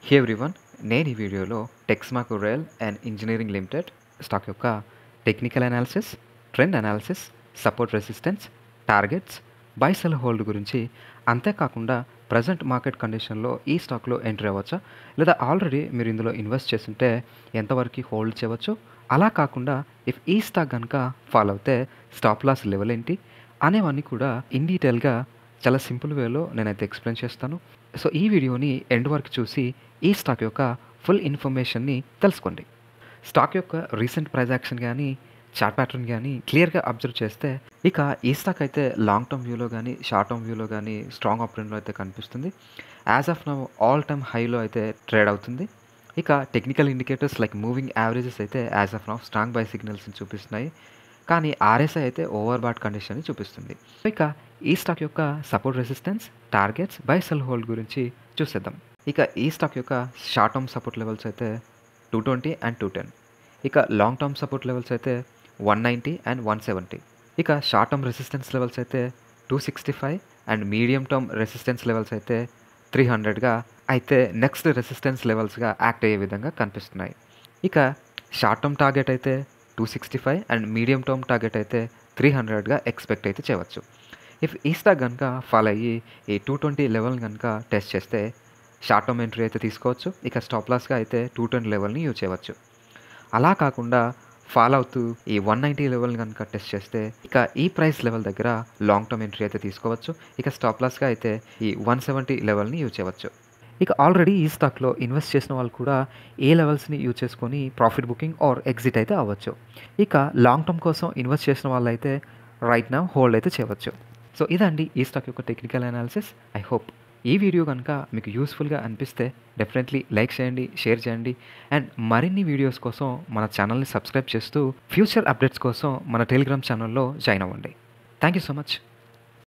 హే everyone, నేను ఈ వీడియోలో Texmaco rail and engineering limited stock యొక్క technical analysis, trend analysis, support resistance, targets, buy sell hold గురించి, అంతేకాకుండా ప్రజెంట్ మార్కెట్ కండిషన్లో ఈ స్టాక్లో ఎంట్రీ అవ్వచ్చా, లేదా ఆల్రెడీ మీరు ఇందులో ఇన్వెస్ట్ చేస్తుంటే ఎంతవరకు హోల్డ్ చేయవచ్చు, అలా కాకుండా ఇఫ్ ఈ స్టాక్ కనుక ఫాలో అవుతే స్టాప్ లాస్ లెవెల్ ఏంటి అనేవన్నీ కూడా ఇన్ డీటెయిల్గా చాలా సింపుల్ వేలో నేనైతే ఎక్స్ప్లెయిన్ చేస్తాను. సో ఈ వీడియోని ఎండ్ వరకు చూసి ఈ స్టాక్ యొక్క ఫుల్ ఇన్ఫర్మేషన్ని తెలుసుకోండి. స్టాక్ యొక్క రీసెంట్ ప్రైస్ యాక్షన్ కానీ, చార్ట్ ప్యాటర్న్ కానీ క్లియర్గా అబ్జర్వ్ చేస్తే ఇక ఈ స్టాక్ అయితే లాంగ్ టర్మ్ వ్యూలో కానీ, షార్ట్ టర్మ్ వ్యూలో కానీ స్ట్రాంగ్ అప్ ట్రెండ్లో అయితే కనిపిస్తుంది. As of now all time హైలో అయితే ట్రేడ్ అవుతుంది. ఇక technical indicators like moving averages అయితే as of now strong buy సిగ్నల్స్ని చూపిస్తున్నాయి. కానీ ఆర్ఎస్ఐ అయితే ఓవర్ బాట్ కండిషన్ని చూపిస్తుంది. ఇక ఈ స్టాక్ యొక్క support resistance, targets, buy sell hold గురించి చూసేద్దాం. ఇక ఈ స్టాక్ యొక్క షార్ట్ టర్మ్ సపోర్ట్ లెవెల్స్ అయితే 220 అండ్ 210. ఇక లాంగ్ టర్మ్ సపోర్ట్ లెవెల్స్ అయితే 190 అండ్ 170. ఇక షార్ట్ టర్మ్ రెసిస్టెన్స్ లెవెల్స్ అయితే 265 and medium term resistance levels అయితే 300గా అయితే నెక్స్ట్ రెసిస్టెన్స్ లెవెల్స్గా యాక్ట్ అయ్యే విధంగా కనిపిస్తున్నాయి. ఇక షార్ట్ టర్మ్ టార్గెట్ అయితే 265 అండ్ మీడియం టర్మ్ టార్గెట్ అయితే 300గా ఎక్స్పెక్ట్ అయితే చేయవచ్చు. ఇఫ్ ఈ స్టాక్ కనుక ఫాలో అయ్యి ఈ 220 లెవెల్ కనుక టెస్ట్ చేస్తే షార్ట్ టర్మ్ ఎంట్రీ అయితే తీసుకోవచ్చు. ఇక స్టాప్ లాస్గా అయితే 210 లెవెల్ని యూజ్ చేయవచ్చు. అలా కాకుండా ఫాలో అవుతూ ఈ 190 లెవెల్ కనుక టెస్ట్ చేస్తే ఇక ఈ ప్రైస్ లెవెల్ దగ్గర లాంగ్ టర్మ్ ఎంట్రీ అయితే తీసుకోవచ్చు. ఇక స్టాప్ లాస్గా అయితే ఈ 170 లెవెల్ని యూజ్ చేయవచ్చు. ఇక ఆల్రెడీ ఈ స్టాక్లో ఇన్వెస్ట్ చేసిన వాళ్ళు కూడా ఏ లెవెల్స్ని యూజ్ చేసుకొని ప్రాఫిట్ బుకింగ్ ఆర్ ఎగ్జిట్ అయితే అవ్వచ్చు. ఇక లాంగ్ టర్మ్ కోసం ఇన్వెస్ట్ చేసిన వాళ్ళు అయితే రైట్ నౌ హోల్డ్ అయితే చేయవచ్చు. సో ఇదండి ఈ స్టాక్ యొక్క టెక్నికల్ అనాలిసిస్. ఐ హోప్ ఈ వీడియో కనుక మీకు యూస్ఫుల్గా అనిపిస్తే డెఫినెట్లీ లైక్ చేయండి, షేర్ చేయండి అండ్ మరిన్ని వీడియోస్ కోసం మన ఛానల్ని సబ్స్క్రైబ్ చేస్తూ ఫ్యూచర్ అప్డేట్స్ కోసం మన టెలిగ్రామ్ ఛానల్లో జాయిన్ అవ్వండి. Thank you so much.